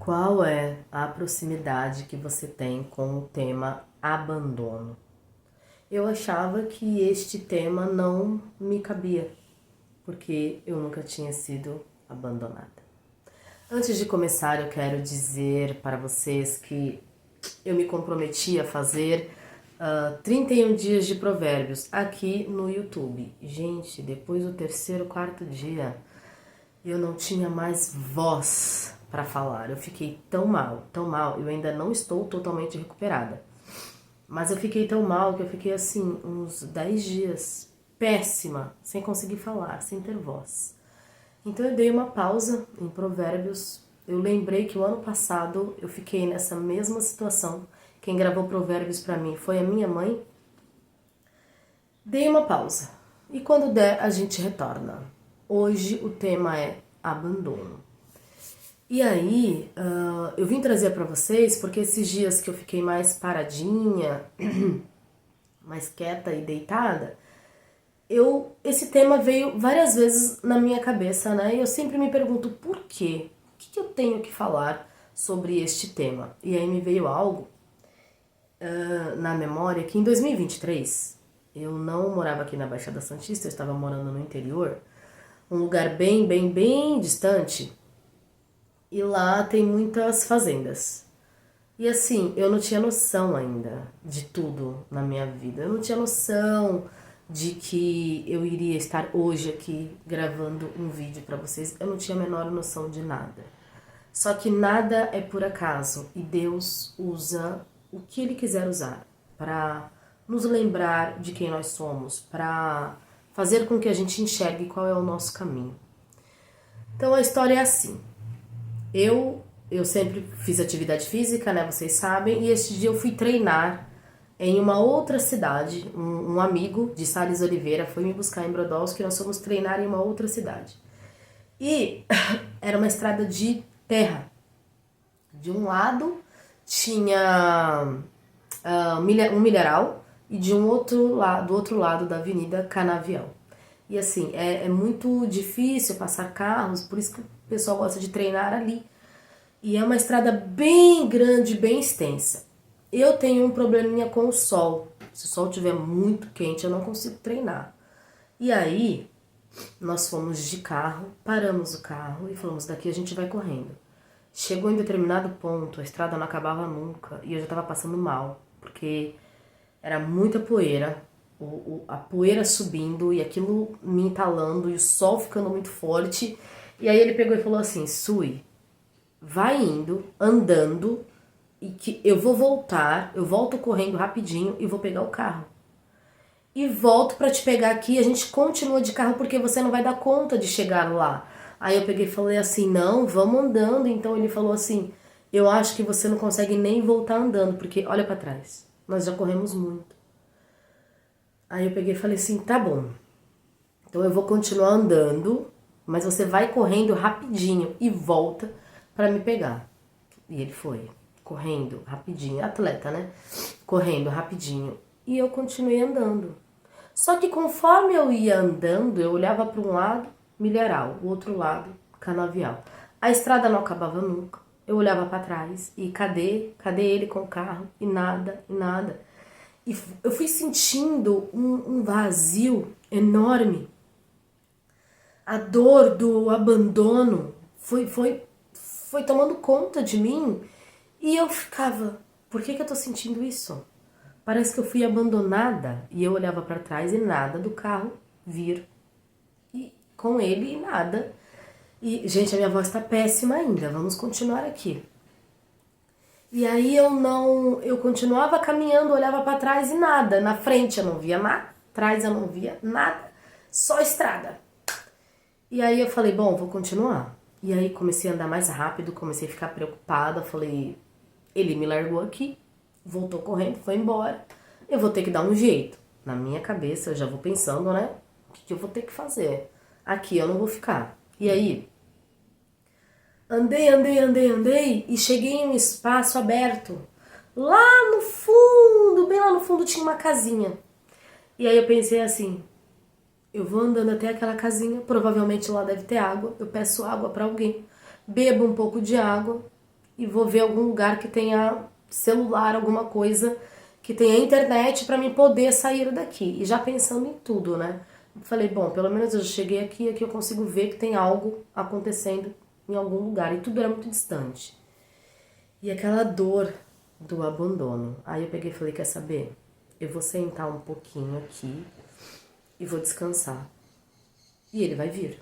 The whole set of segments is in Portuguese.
Qual é a proximidade que você tem com o tema abandono? Eu achava que este tema não me cabia, porque eu nunca tinha sido abandonada. Antes de começar, eu quero dizer para vocês que eu me comprometi a fazer 31 dias de provérbios aqui no YouTube. Gente, depois do terceiro, quarto dia, eu não tinha mais voz para falar. Eu fiquei tão mal, tão mal. Eu ainda não estou totalmente recuperada. Mas eu fiquei tão mal que eu fiquei assim, uns 10 dias, péssima, sem conseguir falar, sem ter voz. Então eu dei uma pausa em Provérbios. Eu lembrei que o ano passado eu fiquei nessa mesma situação. Quem gravou Provérbios para mim foi a minha mãe. Dei uma pausa. E quando der, a gente retorna. Hoje o tema é abandono. E aí, eu vim trazer para vocês porque esses dias que eu fiquei mais paradinha, mais quieta e deitada, esse tema veio várias vezes na minha cabeça, né? E eu sempre me pergunto por quê? O que eu tenho que falar sobre este tema? E aí me veio algo na memória que em 2023, eu não morava aqui na Baixada Santista, eu estava morando no interior, um lugar bem distante, e lá tem muitas fazendas. E assim, eu não tinha noção ainda de tudo na minha vida. Eu não tinha noção de que eu iria estar hoje aqui gravando um vídeo pra vocês. Eu não tinha a menor noção de nada. Só que nada é por acaso e Deus usa o que Ele quiser usar pra nos lembrar de quem nós somos, pra fazer com que a gente enxergue qual é o nosso caminho. Então a história é assim. Eu sempre fiz atividade física, né, vocês sabem, e este dia eu fui treinar em uma outra cidade. Um amigo de Salles Oliveira foi me buscar em Brodowski, que nós fomos treinar em uma outra cidade. E era uma estrada de terra. De um lado tinha um milharal e do outro lado da avenida Canavial. E assim, é muito difícil passar carros, por isso que o pessoal gosta de treinar ali. E é uma estrada bem grande, bem extensa. Eu tenho um probleminha com o sol. Se o sol estiver muito quente, eu não consigo treinar. E aí, nós fomos de carro, paramos o carro e falamos, daqui a gente vai correndo. Chegou em determinado ponto, a estrada não acabava nunca e eu já estava passando mal, porque era muita poeira, a poeira subindo e aquilo me entalando e o sol ficando muito forte. E aí ele pegou e falou assim, Sui, vai indo, andando, e que eu vou voltar, eu volto correndo rapidinho e vou pegar o carro. E volto pra te pegar aqui, a gente continua de carro porque você não vai dar conta de chegar lá. Aí eu peguei e falei assim, não, vamos andando. Então ele falou assim, eu acho que você não consegue nem voltar andando, porque olha pra trás, nós já corremos muito. Aí eu peguei e falei assim, tá bom, então eu vou continuar andando, mas você vai correndo rapidinho e volta pra me pegar. E ele foi, correndo rapidinho, atleta, né? Correndo rapidinho. E eu continuei andando. Só que conforme eu ia andando, eu olhava para um lado, milharal, o outro lado, canavial. A estrada não acabava nunca. Eu olhava para trás e cadê ele com o carro? E nada, e nada. E eu fui sentindo um vazio enorme. A dor do abandono foi tomando conta de mim e eu ficava, por que eu tô sentindo isso? Parece que eu fui abandonada e eu olhava para trás e nada do carro vir e com ele e nada. E, gente, a minha voz tá péssima ainda, vamos continuar aqui. E aí eu continuava caminhando, olhava para trás e nada. Na frente eu não via nada, atrás eu não via nada, só estrada. E aí eu falei, bom, vou continuar. E aí comecei a andar mais rápido, comecei a ficar preocupada, falei, ele me largou aqui, voltou correndo, foi embora, eu vou ter que dar um jeito. Na minha cabeça eu já vou pensando, né, o que eu vou ter que fazer? Aqui eu não vou ficar. E aí, andei e cheguei em um espaço aberto. Lá no fundo, bem lá no fundo tinha uma casinha. E aí eu pensei assim, eu vou andando até aquela casinha, provavelmente lá deve ter água, eu peço água pra alguém, bebo um pouco de água e vou ver algum lugar que tenha celular, alguma coisa que tenha internet para mim poder sair daqui. E já pensando em tudo, né? Falei, bom, pelo menos eu cheguei aqui eu consigo ver que tem algo acontecendo em algum lugar. E tudo era muito distante. E aquela dor do abandono. Aí eu peguei e falei, quer saber? Eu vou sentar um pouquinho aqui e vou descansar. E ele vai vir.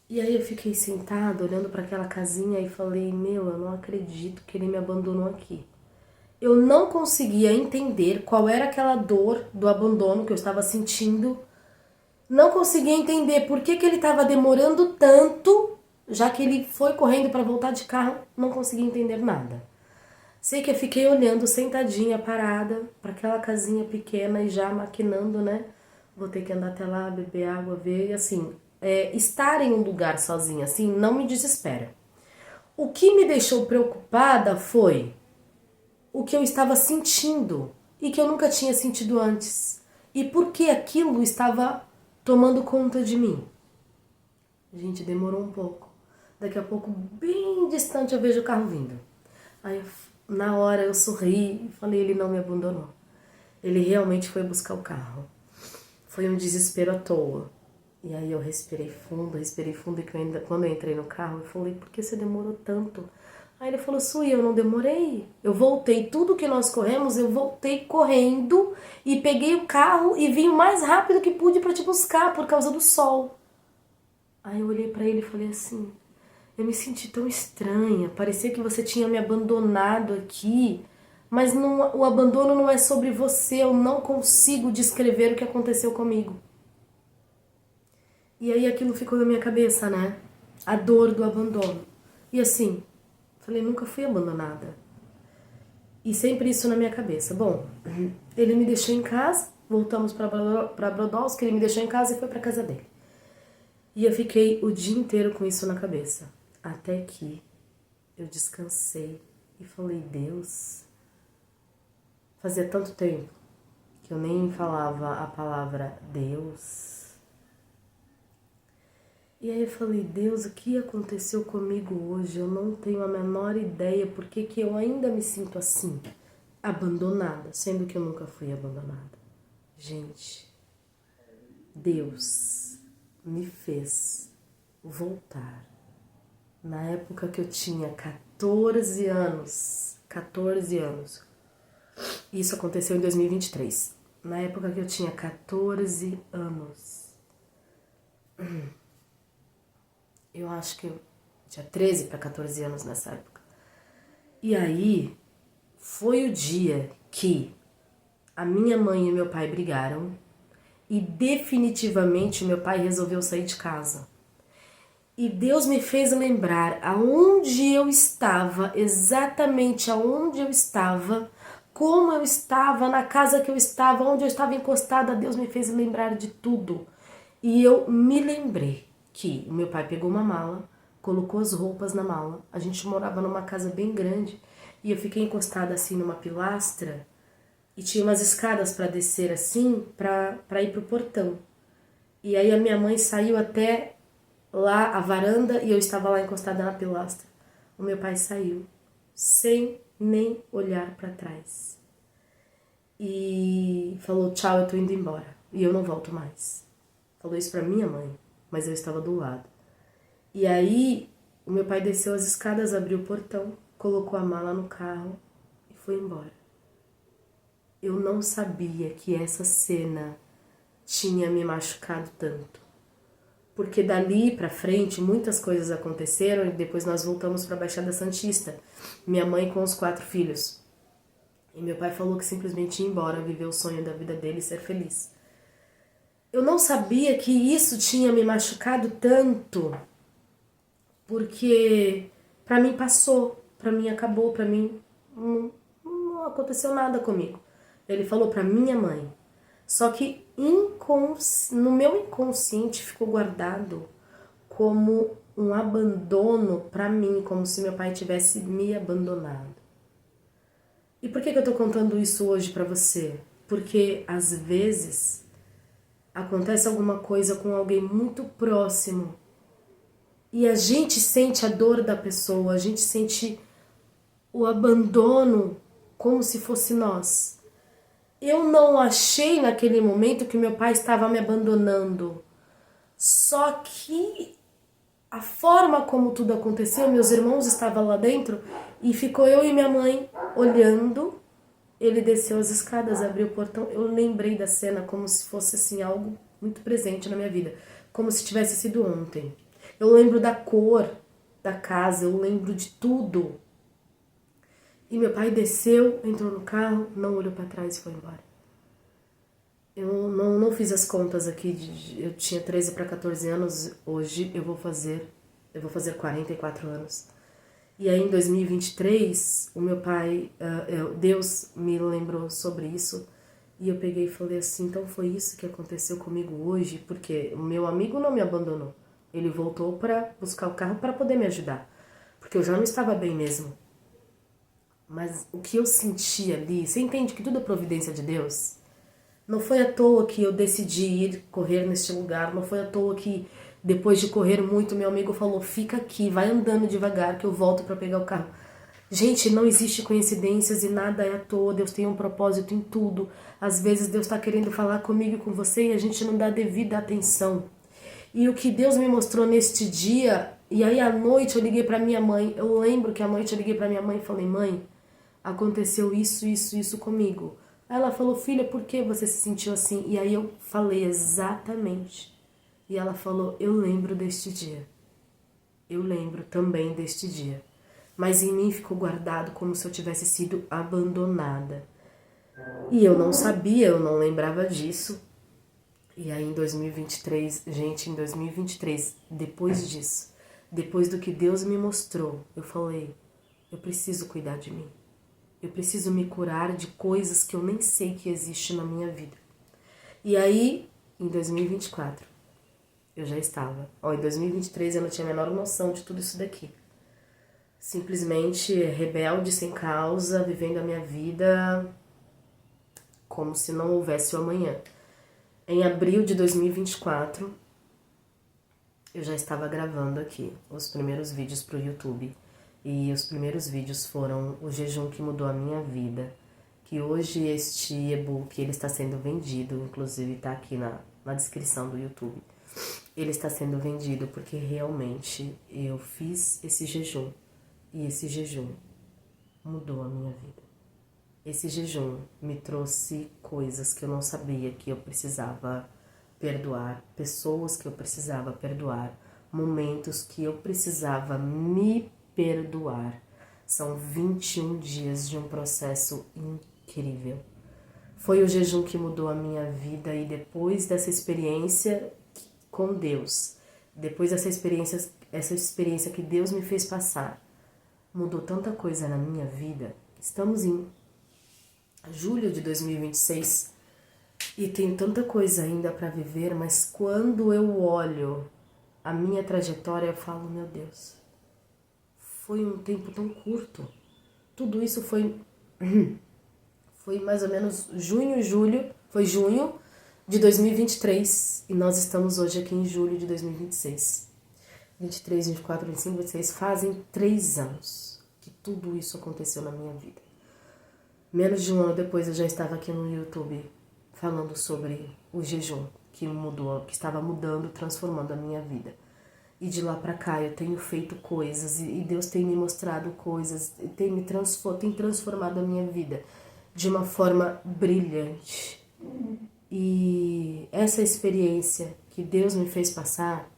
E aí eu fiquei sentada, olhando para aquela casinha e falei, meu, eu não acredito que ele me abandonou aqui. Eu não conseguia entender qual era aquela dor do abandono que eu estava sentindo. Não conseguia entender por que ele estava demorando tanto, já que ele foi correndo para voltar de carro, não conseguia entender nada. Sei que eu fiquei olhando sentadinha, parada, para aquela casinha pequena e já maquinando, né? Vou ter que andar até lá, beber água, ver, e assim, estar em um lugar sozinha, assim, não me desespera. O que me deixou preocupada foi o que eu estava sentindo e que eu nunca tinha sentido antes. E por que aquilo estava tomando conta de mim. Gente, demorou um pouco. Daqui a pouco, bem distante, eu vejo o carro vindo. Aí, na hora, eu sorri e falei, ele não me abandonou. Ele realmente foi buscar o carro. Foi um desespero à toa. E aí eu respirei fundo, e quando eu entrei no carro, eu falei, por que você demorou tanto? Aí ele falou, Sui, eu não demorei. Eu voltei, tudo que nós corremos, eu voltei correndo e peguei o carro e vim o mais rápido que pude para te buscar por causa do sol. Aí eu olhei para ele e falei assim, eu me senti tão estranha, parecia que você tinha me abandonado aqui, mas não, o abandono não é sobre você, eu não consigo descrever o que aconteceu comigo. E aí aquilo ficou na minha cabeça, né? A dor do abandono. E assim, falei, nunca fui abandonada. E sempre isso na minha cabeça. Bom, ele me deixou em casa, voltamos para Brodowski, ele me deixou em casa e foi para casa dele. E eu fiquei o dia inteiro com isso na cabeça. Até que eu descansei e falei, Deus, fazia tanto tempo que eu nem falava a palavra Deus. E aí eu falei, Deus, o que aconteceu comigo hoje? Eu não tenho a menor ideia porque que eu ainda me sinto assim, abandonada, sendo que eu nunca fui abandonada. Gente, Deus me fez voltar. Na época que eu tinha 14 anos, 14 anos. Isso aconteceu em 2023. Na época que eu tinha 14 anos. Eu acho que eu tinha 13 para 14 anos nessa época. E aí, foi o dia que a minha mãe e meu pai brigaram e definitivamente meu pai resolveu sair de casa. E Deus me fez lembrar aonde eu estava, exatamente aonde eu estava, como eu estava, na casa que eu estava, onde eu estava encostada. Deus me fez lembrar de tudo. E eu me lembrei que o meu pai pegou uma mala, colocou as roupas na mala. A gente morava numa casa bem grande e eu fiquei encostada assim numa pilastra e tinha umas escadas para descer assim, para ir pro portão. E aí a minha mãe saiu até lá a varanda e eu estava lá encostada na pilastra. O meu pai saiu sem nem olhar para trás e falou, tchau, eu tô indo embora e eu não volto mais. Falou isso para minha mãe, mas eu estava do lado. E aí o meu pai desceu as escadas, abriu o portão, colocou a mala no carro e foi embora. Eu não sabia que essa cena tinha me machucado tanto. Porque dali pra frente muitas coisas aconteceram e depois nós voltamos pra Baixada Santista. Minha mãe com os 4 filhos. E meu pai falou que simplesmente ia embora, viver o sonho da vida dele e ser feliz. Eu não sabia que isso tinha me machucado tanto, porque pra mim passou, pra mim acabou, pra mim não aconteceu nada comigo. Ele falou pra minha mãe. Só que no meu inconsciente ficou guardado como um abandono pra mim, como se meu pai tivesse me abandonado. E por que eu tô contando isso hoje pra você? Porque às vezes acontece alguma coisa com alguém muito próximo E a gente sente a dor da pessoa, a gente sente o abandono como se fosse nós. Eu não achei naquele momento que meu pai estava me abandonando. Só que a forma como tudo aconteceu, meus irmãos estavam lá dentro e ficou eu e minha mãe olhando. Ele desceu as escadas, abriu o portão. Eu lembrei da cena como se fosse assim algo muito presente na minha vida, como se tivesse sido ontem. Eu lembro da cor da casa, eu lembro de tudo. E meu pai desceu, entrou no carro, não olhou para trás e foi embora. Eu não fiz as contas aqui, eu tinha 13 para 14 anos, hoje eu vou fazer 44 anos. E aí em 2023, o meu pai, Deus me lembrou sobre isso, e eu peguei e falei assim, então foi isso que aconteceu comigo hoje, porque o meu amigo não me abandonou. Ele voltou para buscar o carro para poder me ajudar, porque eu já não estava bem mesmo. Mas o que eu senti ali, você entende que tudo é providência de Deus? Não foi à toa que eu decidi ir correr neste lugar, não foi à toa que depois de correr muito, meu amigo falou, fica aqui, vai andando devagar que eu volto para pegar o carro. Gente, não existe coincidências e nada é à toa, Deus tem um propósito em tudo. Às vezes Deus está querendo falar comigo e com você e a gente não dá devida atenção. E o que Deus me mostrou neste dia, e aí à noite eu liguei para minha mãe, eu lembro que à noite eu liguei para minha mãe e falei, mãe, aconteceu isso comigo. Aí ela falou, filha, por que você se sentiu assim? E aí eu falei exatamente. E ela falou, eu lembro deste dia. Eu lembro também deste dia. Mas em mim ficou guardado como se eu tivesse sido abandonada. E eu não sabia, eu não lembrava disso. E aí em 2023, gente, em 2023, depois disso, depois do que Deus me mostrou, eu falei, eu preciso cuidar de mim. Eu preciso me curar de coisas que eu nem sei que existem na minha vida. E aí, em 2024, eu já estava. Em 2023 eu não tinha a menor noção de tudo isso daqui. Simplesmente rebelde, sem causa, vivendo a minha vida como se não houvesse o amanhã. Em abril de 2024, eu já estava gravando aqui os primeiros vídeos para o YouTube. E os primeiros vídeos foram o jejum que mudou a minha vida, que hoje este e-book ele está sendo vendido, inclusive está aqui na descrição do YouTube. Ele está sendo vendido porque realmente eu fiz esse jejum e esse jejum mudou a minha vida. Esse jejum me trouxe coisas que eu não sabia que eu precisava perdoar, pessoas que eu precisava perdoar, momentos que eu precisava me perdoar. São 21 dias de um processo incrível. Foi o jejum que mudou a minha vida e depois dessa experiência com Deus, depois dessa experiência que Deus me fez passar, mudou tanta coisa na minha vida. Estamos em julho de 2026 e tem tanta coisa ainda para viver, mas quando eu olho a minha trajetória, eu falo, meu Deus, foi um tempo tão curto. Tudo isso foi mais ou menos julho de 2023 e nós estamos hoje aqui em julho de 2026. 23, 24, 25, 26 fazem 3 anos que tudo isso aconteceu na minha vida. Menos de um ano depois eu já estava aqui no YouTube falando sobre o jejum que estava mudando, transformando a minha vida. E de lá pra cá eu tenho feito coisas e Deus tem me mostrado coisas, tem transformado a minha vida de uma forma brilhante. E essa experiência que Deus me fez passar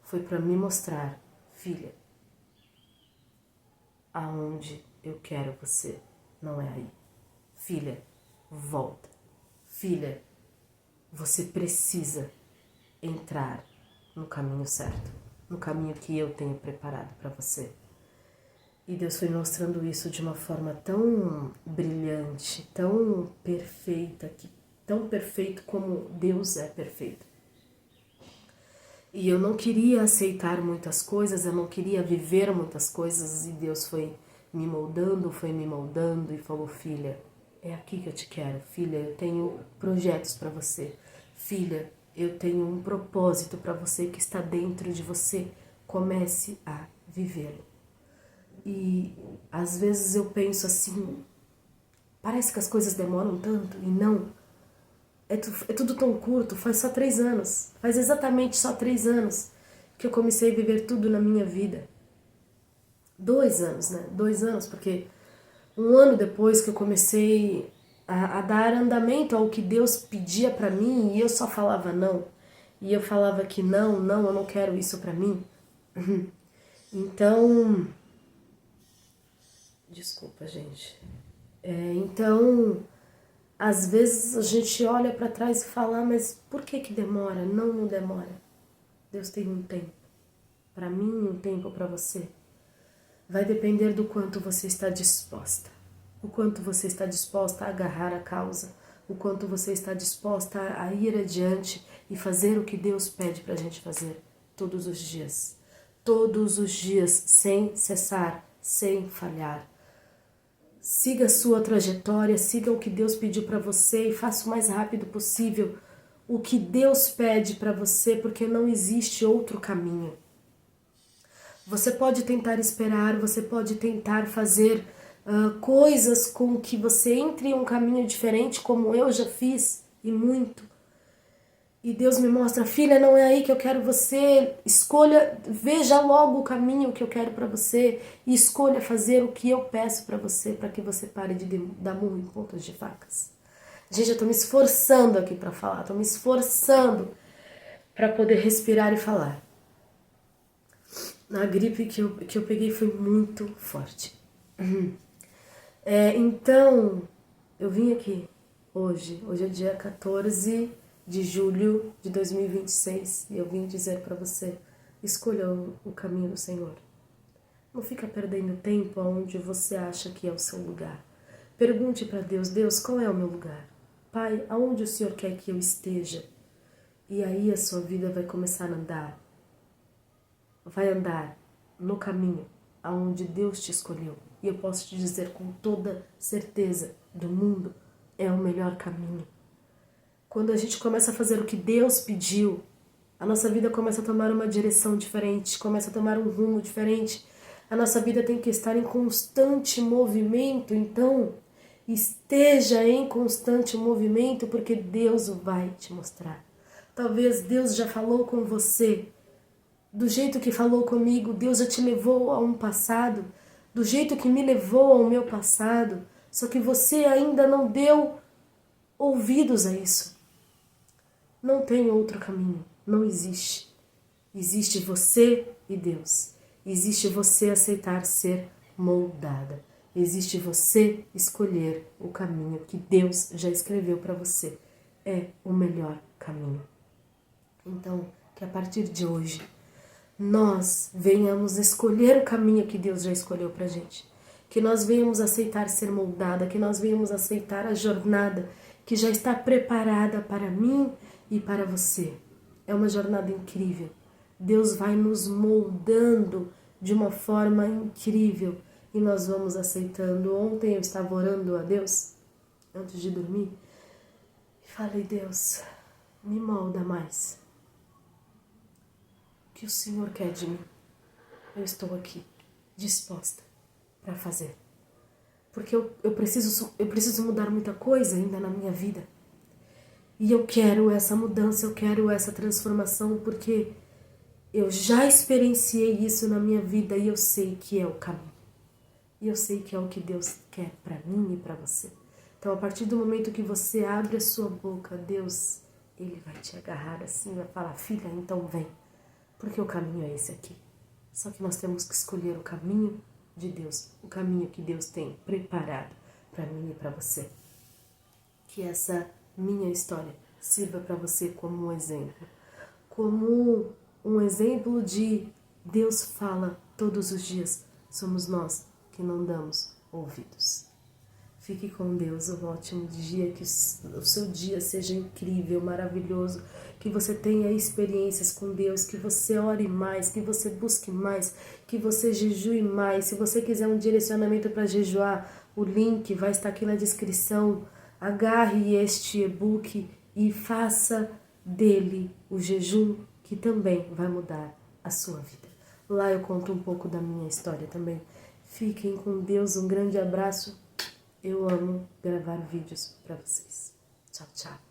foi para me mostrar, filha, aonde eu quero você não é aí. Filha, volta. Filha, você precisa entrar no caminho certo, no caminho que eu tenho preparado para você. E Deus foi mostrando isso de uma forma tão brilhante, tão perfeita, tão perfeito como Deus é perfeito. E eu não queria aceitar muitas coisas, eu não queria viver muitas coisas, e Deus foi me moldando e falou, filha, é aqui que eu te quero, filha, eu tenho projetos para você, filha, eu tenho um propósito para você que está dentro de você, comece a vivê-lo. E às vezes eu penso assim, parece que as coisas demoram tanto, e não. É tudo tão curto, faz só 3 anos. Faz exatamente só 3 anos que eu comecei a viver tudo na minha vida. 2 anos, né? 2 anos, porque 1 ano depois que eu comecei a dar andamento ao que Deus pedia pra mim, e eu só falava não. E eu falava que não, eu não quero isso pra mim. Então, desculpa, gente. Então, às vezes a gente olha pra trás e fala, mas por que demora? Não demora. Deus tem um tempo. Pra mim, um tempo pra você. Vai depender do quanto você está disposta. O quanto você está disposta a agarrar a causa. O quanto você está disposta a ir adiante e fazer o que Deus pede pra gente fazer. Todos os dias. Todos os dias, sem cessar, sem falhar. Siga a sua trajetória, siga o que Deus pediu para você e faça o mais rápido possível o que Deus pede para você, porque não existe outro caminho. Você pode tentar esperar, você pode tentar fazer coisas com que você entre em um caminho diferente, como eu já fiz, e muito. E Deus me mostra, filha, não é aí que eu quero você, escolha, veja logo o caminho que eu quero para você e escolha fazer o que eu peço para você, para que você pare de dar murro em pontas de facas. Gente, eu tô me esforçando aqui para falar, tô me esforçando para poder respirar e falar. A gripe que eu peguei foi muito forte. Então, eu vim aqui hoje é dia 14 de julho de 2026 e eu vim dizer para você, escolha o caminho do Senhor. Não fica perdendo tempo onde você acha que é o seu lugar. Pergunte para Deus, Deus, qual é o meu lugar? Pai, aonde o Senhor quer que eu esteja? E aí a sua vida vai começar a andar. Vai andar no caminho aonde Deus te escolheu. E eu posso te dizer com toda certeza do mundo, é o melhor caminho. Quando a gente começa a fazer o que Deus pediu, a nossa vida começa a tomar uma direção diferente, começa a tomar um rumo diferente. A nossa vida tem que estar em constante movimento, então esteja em constante movimento, porque Deus vai te mostrar. Talvez Deus já falou com você, do jeito que falou comigo, Deus já te levou a um passado, do jeito que me levou ao meu passado, só que você ainda não deu ouvidos a isso. Não tem outro caminho, não existe. Existe você e Deus. Existe você aceitar ser moldada. Existe você escolher o caminho que Deus já escreveu para você. É o melhor caminho. Então, que a partir de hoje, nós venhamos escolher o caminho que Deus já escolheu pra gente. Que nós venhamos aceitar ser moldada, que nós venhamos aceitar a jornada que já está preparada para mim e para você. É uma jornada incrível. Deus vai nos moldando de uma forma incrível e nós vamos aceitando. Ontem eu estava orando a Deus, antes de dormir, e falei, Deus, me molda mais. O que o Senhor quer de mim? Eu estou aqui, disposta para fazer. Porque eu preciso mudar muita coisa ainda na minha vida. E eu quero essa mudança, eu quero essa transformação, porque eu já experienciei isso na minha vida e eu sei que é o caminho. E eu sei que é o que Deus quer para mim e para você. Então, a partir do momento que você abre a sua boca, Deus, Ele vai te agarrar assim, vai falar, filha, então vem. Porque o caminho é esse aqui. Só que nós temos que escolher o caminho de Deus, o caminho que Deus tem preparado para mim e para você. Que essa minha história sirva para você como um exemplo. Como um exemplo de Deus fala todos os dias. Somos nós que não damos ouvidos. Fique com Deus, um ótimo dia, que o seu dia seja incrível, maravilhoso, que você tenha experiências com Deus, que você ore mais, que você busque mais, que você jejue mais. Se você quiser um direcionamento para jejuar, o link vai estar aqui na descrição. Agarre este e-book e faça dele o jejum que também vai mudar a sua vida. Lá eu conto um pouco da minha história também. Fiquem com Deus, um grande abraço. Eu amo gravar vídeos para vocês. Tchau, tchau.